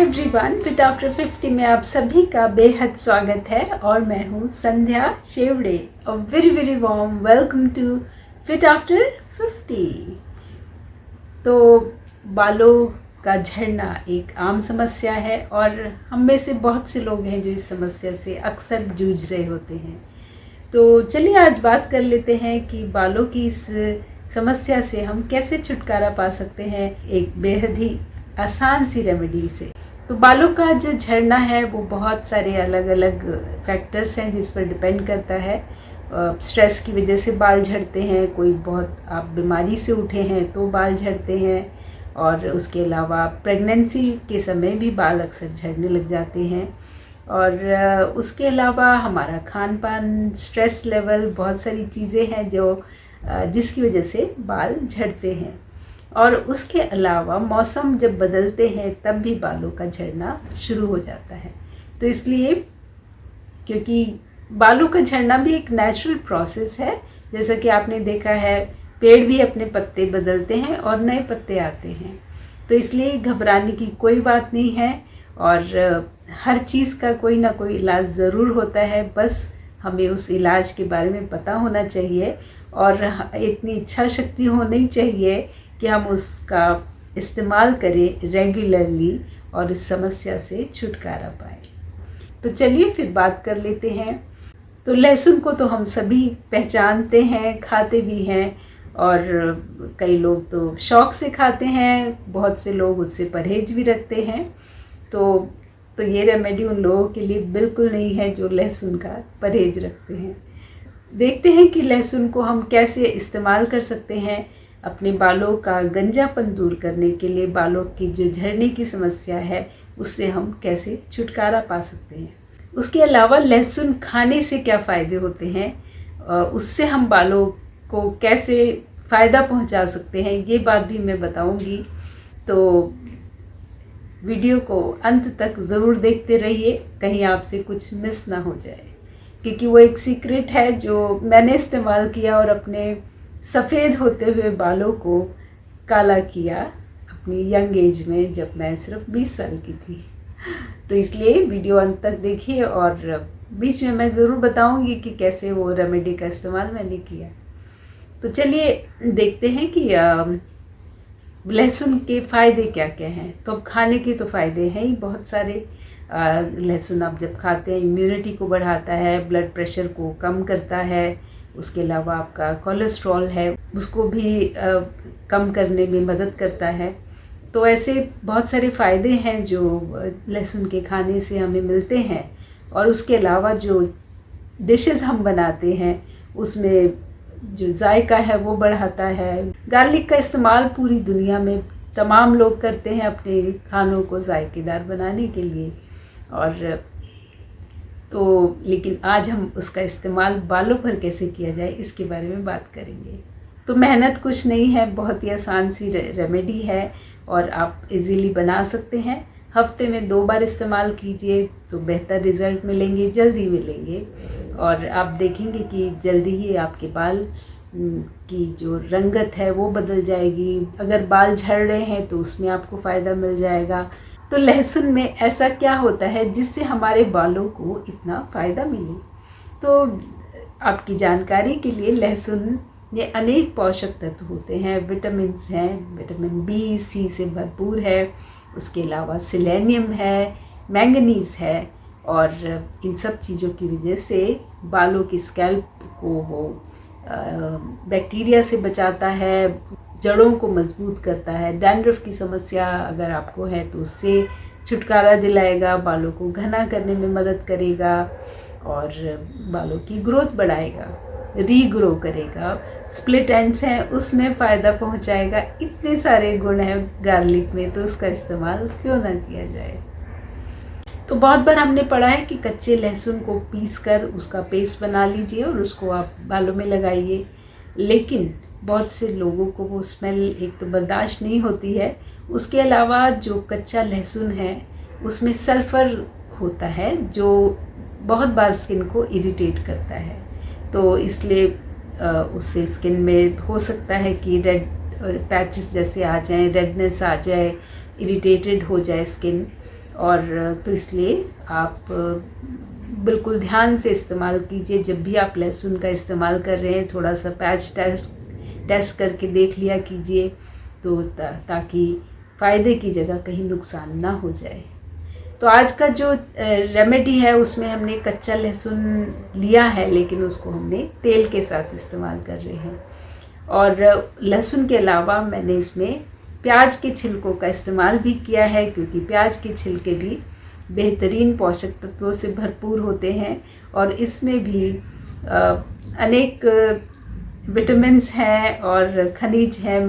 Hi everyone, fit after 50 में आप सभी का बेहद स्वागत है और मैं हूँ Sandhya Shevade. A very very warm welcome to fit after 50। तो बालों का झड़ना एक आम समस्या है और हम में से बहुत से लोग हैं जो इस समस्या से अक्सर जूझ रहे होते हैं। तो चलिए आज बात कर लेते हैं कि बालों की इस समस्या से हम कैसे छुटकारा पा सकते हैं एक बेहद ही आसान सी रेमेडी से। तो बालों का जो झड़ना है वो बहुत सारे अलग अलग फैक्टर्स हैं जिस पर डिपेंड करता है। स्ट्रेस की वजह से बाल झड़ते हैं, कोई बहुत आप बीमारी से उठे हैं तो बाल झड़ते हैं, और उसके अलावा प्रेगनेंसी के समय भी बाल अक्सर झड़ने लग जाते हैं। और उसके अलावा हमारा खान पान, स्ट्रेस लेवल, बहुत सारी चीज़ें हैं जो जिसकी वजह से बाल झड़ते हैं। और उसके अलावा मौसम जब बदलते हैं तब भी बालों का झड़ना शुरू हो जाता है। तो इसलिए, क्योंकि बालों का झड़ना भी एक नेचुरल प्रोसेस है, जैसा कि आपने देखा है पेड़ भी अपने पत्ते बदलते हैं और नए पत्ते आते हैं। तो इसलिए घबराने की कोई बात नहीं है और हर चीज़ का कोई ना कोई इलाज ज़रूर होता है। बस हमें उस इलाज के बारे में पता होना चाहिए और इतनी इच्छा शक्ति होनी चाहिए कि हम उसका इस्तेमाल करें रेगुलरली और इस समस्या से छुटकारा पाएं। तो चलिए फिर बात कर लेते हैं। तो लहसुन को तो हम सभी पहचानते हैं, खाते भी हैं, और कई लोग तो शौक़ से खाते हैं, बहुत से लोग उससे परहेज भी रखते हैं। तो ये रेमेडी उन लोगों के लिए बिल्कुल नहीं है जो लहसुन का परहेज रखते हैं। देखते हैं कि लहसुन को हम कैसे इस्तेमाल कर सकते हैं अपने बालों का गंजापन दूर करने के लिए। बालों की जो झड़ने की समस्या है उससे हम कैसे छुटकारा पा सकते हैं। उसके अलावा लहसुन खाने से क्या फ़ायदे होते हैं, उससे हम बालों को कैसे फ़ायदा पहुंचा सकते हैं, ये बात भी मैं बताऊंगी। तो वीडियो को अंत तक ज़रूर देखते रहिए, कहीं आपसे कुछ मिस ना हो जाए, क्योंकि वो एक सीक्रेट है जो मैंने इस्तेमाल किया और अपने सफ़ेद होते हुए बालों को काला किया अपनी यंग एज में, जब मैं सिर्फ 20 साल की थी। तो इसलिए वीडियो अंत तक देखिए और बीच में मैं ज़रूर बताऊंगी कि कैसे वो रेमेडी का इस्तेमाल मैंने किया। तो चलिए देखते हैं कि लहसुन के फ़ायदे क्या क्या हैं। तो अब खाने के तो फ़ायदे हैं ही बहुत सारे। लहसुन आप जब खाते हैं इम्यूनिटी को बढ़ाता है, ब्लड प्रेशर को कम करता है, उसके अलावा आपका कोलेस्ट्रॉल है उसको भी कम करने में मदद करता है। तो ऐसे बहुत सारे फ़ायदे हैं जो लहसुन के खाने से हमें मिलते हैं। और उसके अलावा जो डिशेस हम बनाते हैं उसमें जो जायका है वो बढ़ाता है। गार्लिक का इस्तेमाल पूरी दुनिया में तमाम लोग करते हैं अपने खानों को जायकेदार बनाने के लिए। और लेकिन आज हम उसका इस्तेमाल बालों पर कैसे किया जाए इसके बारे में बात करेंगे। तो मेहनत कुछ नहीं है, बहुत ही आसान सी रेमेडी है और आप इजीली बना सकते हैं। हफ्ते में 2 बार इस्तेमाल कीजिए तो बेहतर रिज़ल्ट मिलेंगे, जल्दी मिलेंगे, और आप देखेंगे कि जल्दी ही आपके बाल की जो रंगत है वो बदल जाएगी। अगर बाल झड़ रहे हैं तो उसमें आपको फ़ायदा मिल जाएगा। तो लहसुन में ऐसा क्या होता है जिससे हमारे बालों को इतना फ़ायदा मिले? तो आपकी जानकारी के लिए, लहसुन में अनेक पोषक तत्व होते हैं, विटामिन्स हैं, विटामिन बी, सी से भरपूर है। उसके अलावा सेलेनियम है, मैंगनीज़ है, और इन सब चीज़ों की वजह से बालों की स्कैल्प को वो बैक्टीरिया से बचाता है, जड़ों को मजबूत करता है। डैंड्रफ की समस्या अगर आपको है तो उससे छुटकारा दिलाएगा, बालों को घना करने में मदद करेगा और बालों की ग्रोथ बढ़ाएगा, रीग्रो करेगा। स्प्लिट एंड्स हैं उसमें फ़ायदा पहुंचाएगा। इतने सारे गुण हैं गार्लिक में, तो उसका इस्तेमाल क्यों ना किया जाए। तो बहुत बार हमने पढ़ा है कि कच्चे लहसुन को पीसकर उसका पेस्ट बना लीजिए और उसको आप बालों में लगाइए, लेकिन बहुत से लोगों को वो स्मेल एक तो बर्दाश्त नहीं होती है। उसके अलावा जो कच्चा लहसुन है उसमें सल्फ़र होता है जो बहुत बार स्किन को इरिटेट करता है। तो इसलिए उससे स्किन में हो सकता है कि रेड पैचेस जैसे आ जाएं, रेडनेस आ जाए, इरिटेटेड हो जाए स्किन। और तो इसलिए आप बिल्कुल ध्यान से इस्तेमाल कीजिए। जब भी आप लहसुन का इस्तेमाल कर रहे हैं थोड़ा सा पैच टेस्ट करके देख लिया कीजिए, तो ताकि फ़ायदे की जगह कहीं नुकसान ना हो जाए। तो आज का जो रेमेडी है उसमें हमने कच्चा लहसुन लिया है, लेकिन उसको हमने तेल के साथ इस्तेमाल कर रहे हैं। और लहसुन के अलावा मैंने इसमें प्याज के छिलकों का इस्तेमाल भी किया है, क्योंकि प्याज के छिलके भी बेहतरीन पोषक तत्वों से भरपूर होते हैं और इसमें भी अनेक विटामिन्स हैं और खनिज हैं,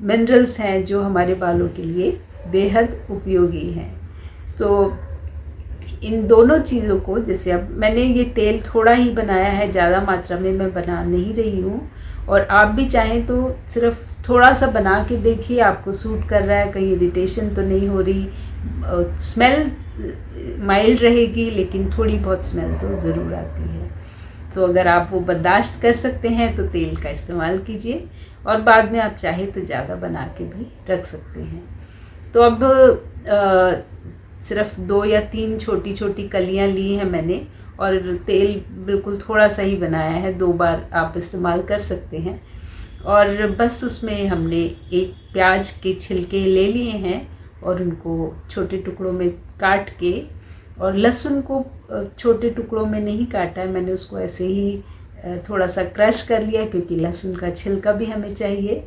मिनरल्स हैं जो हमारे बालों के लिए बेहद उपयोगी हैं। तो इन दोनों चीज़ों को, जैसे अब मैंने ये तेल थोड़ा ही बनाया है, ज़्यादा मात्रा में मैं बना नहीं रही हूँ, और आप भी चाहें तो सिर्फ थोड़ा सा बना के देखिए आपको सूट कर रहा है, कहीं इरिटेशन तो नहीं हो रही। स्मेल माइल्ड रहेगी लेकिन थोड़ी बहुत स्मेल तो ज़रूर आती है। तो अगर आप वो बर्दाश्त कर सकते हैं तो तेल का इस्तेमाल कीजिए, और बाद में आप चाहे तो ज़्यादा बना के भी रख सकते हैं। तो अब सिर्फ 2 या 3 छोटी छोटी कलियां ली हैं मैंने, और तेल बिल्कुल थोड़ा सा ही बनाया है, 2 बार आप इस्तेमाल कर सकते हैं। और बस उसमें हमने एक प्याज के छिलके ले लिए हैं और उनको छोटे टुकड़ों में काट के, और लहसुन को छोटे टुकड़ों में नहीं काटा है मैंने, उसको ऐसे ही थोड़ा सा क्रश कर लिया, क्योंकि लहसुन का छिलका भी हमें चाहिए।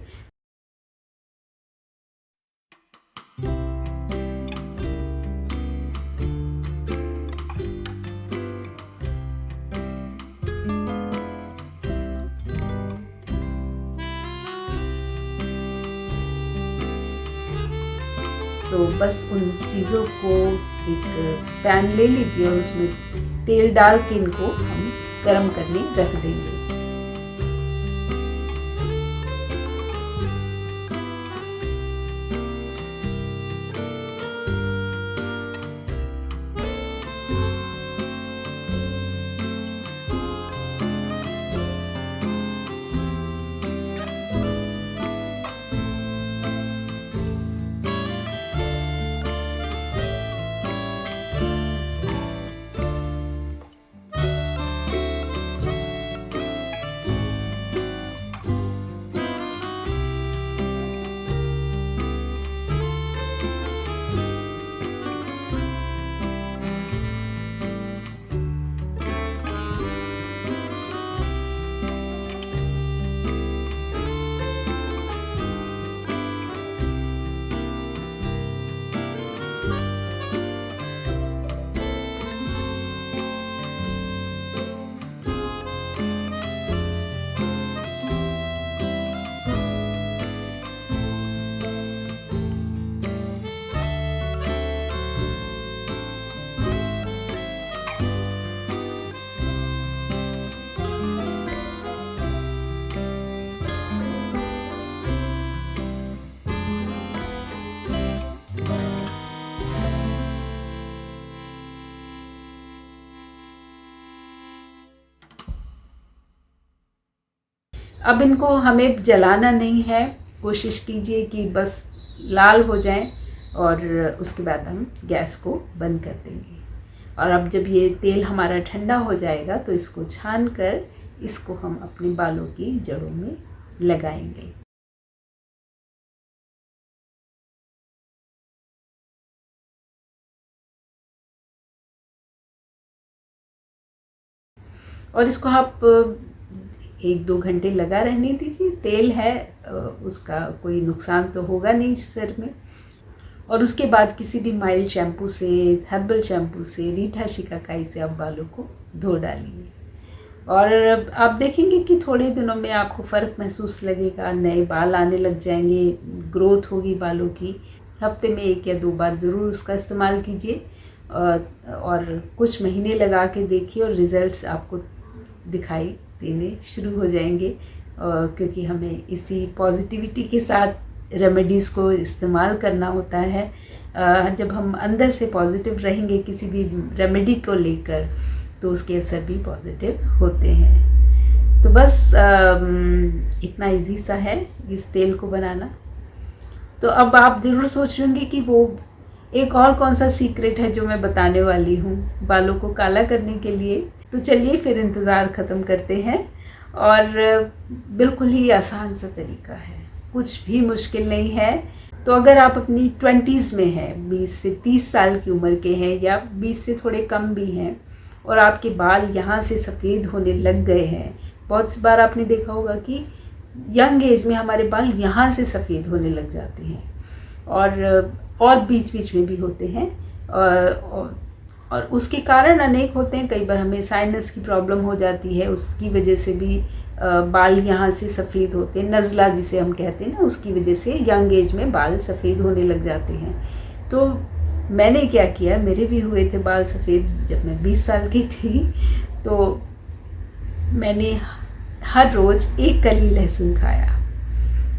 तो बस उन चीज़ों को एक पैन ले लीजिए और उसमें तेल डाल के इनको हम गरम करने रख देंगे। अब इनको हमें जलाना नहीं है, कोशिश कीजिए कि बस लाल हो जाएं, और उसके बाद हम गैस को बंद कर देंगे। और अब जब ये तेल हमारा ठंडा हो जाएगा तो इसको छान कर इसको हम अपने बालों की जड़ों में लगाएंगे। और इसको आप 1-2 घंटे लगा रहने दीजिए। तेल है, उसका कोई नुकसान तो होगा नहीं सिर में। और उसके बाद किसी भी माइल्ड शैम्पू से, हर्बल शैम्पू से, रीठा शिकाकाई से आप बालों को धो डालिए। और आप देखेंगे कि थोड़े दिनों में आपको फ़र्क महसूस लगेगा, नए बाल आने लग जाएंगे, ग्रोथ होगी बालों की। हफ्ते में 1 या 2 बार ज़रूर उसका इस्तेमाल कीजिए, और कुछ महीने लगा के देखिए और रिज़ल्ट्स आपको दिखाई देने शुरू हो जाएंगे, क्योंकि हमें इसी पॉजिटिविटी के साथ रेमेडीज़ को इस्तेमाल करना होता है। जब हम अंदर से पॉजिटिव रहेंगे किसी भी रेमेडी को लेकर, तो उसके असर भी पॉजिटिव होते हैं। तो बस इतना इजी सा है इस तेल को बनाना। तो अब आप ज़रूर सोच रहे होंगे कि वो एक और कौन सा सीक्रेट है जो मैं बताने वाली हूँ बालों को काला करने के लिए। तो चलिए फिर इंतज़ार ख़त्म करते हैं। और बिल्कुल ही आसान सा तरीका है, कुछ भी मुश्किल नहीं है। तो अगर आप अपनी 20s में हैं, 20 से 30 साल की उम्र के हैं या 20 से थोड़े कम भी हैं और आपके बाल यहाँ से सफ़ेद होने लग गए हैं, बहुत सी बार आपने देखा होगा कि यंग एज में हमारे बाल यहाँ से सफ़ेद होने लग जाते हैं और बीच बीच में भी होते हैं। और उसके कारण अनेक होते हैं। कई बार हमें साइनस की प्रॉब्लम हो जाती है, उसकी वजह से भी बाल यहाँ से सफ़ेद होते हैं। नज़ला जिसे हम कहते हैं ना, उसकी वजह से यंग एज में बाल सफ़ेद होने लग जाते हैं। तो मैंने क्या किया, मेरे भी हुए थे बाल सफ़ेद जब मैं 20 साल की थी। तो मैंने हर रोज़ एक कली लहसुन खाया।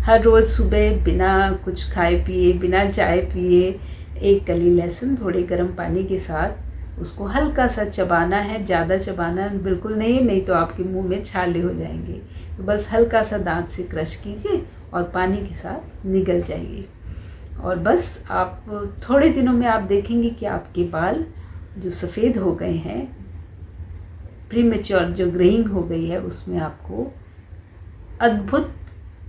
हर रोज़ सुबह बिना कुछ खाए पिए, बिना चाय पिए, एक कली लहसुन थोड़े गर्म पानी के साथ उसको हल्का सा चबाना है, ज़्यादा चबाना बिल्कुल नहीं तो आपके मुंह में छाले हो जाएंगे। तो बस हल्का सा दांत से क्रश कीजिए और पानी के साथ निगल जाइए। और बस आप थोड़े दिनों में आप देखेंगे कि आपके बाल जो सफ़ेद हो गए हैं, प्रीमेच्योर जो ग्रेइंग हो गई है, उसमें आपको अद्भुत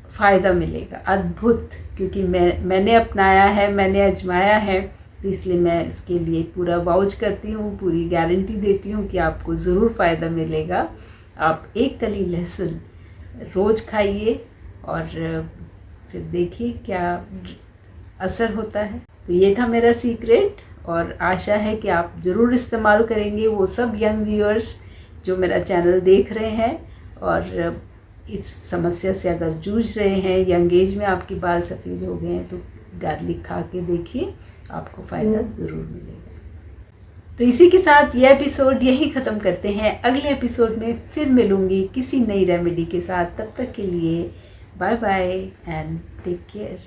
फ़ायदा मिलेगा, अद्भुत। क्योंकि मैंने अपनाया है, मैंने आजमाया है, तो इसलिए मैं इसके लिए पूरा वाउच करती हूँ, पूरी गारंटी देती हूँ कि आपको ज़रूर फ़ायदा मिलेगा। आप एक कली लहसुन रोज़ खाइए और फिर देखिए क्या असर होता है। तो ये था मेरा सीक्रेट और आशा है कि आप ज़रूर इस्तेमाल करेंगे, वो सब यंग व्यूअर्स जो मेरा चैनल देख रहे हैं और इस समस्या से अगर जूझ रहे हैं, यंग एज में आपके बाल सफ़ेद हो गए हैं, तो गार्लिक खा के देखिए, आपको फ़ायदा ज़रूर मिलेगा। तो इसी के साथ ये एपिसोड यही ख़त्म करते हैं। अगले एपिसोड में फिर मिलूँगी किसी नई रेमेडी के साथ। तब तक के लिए bye bye and take care.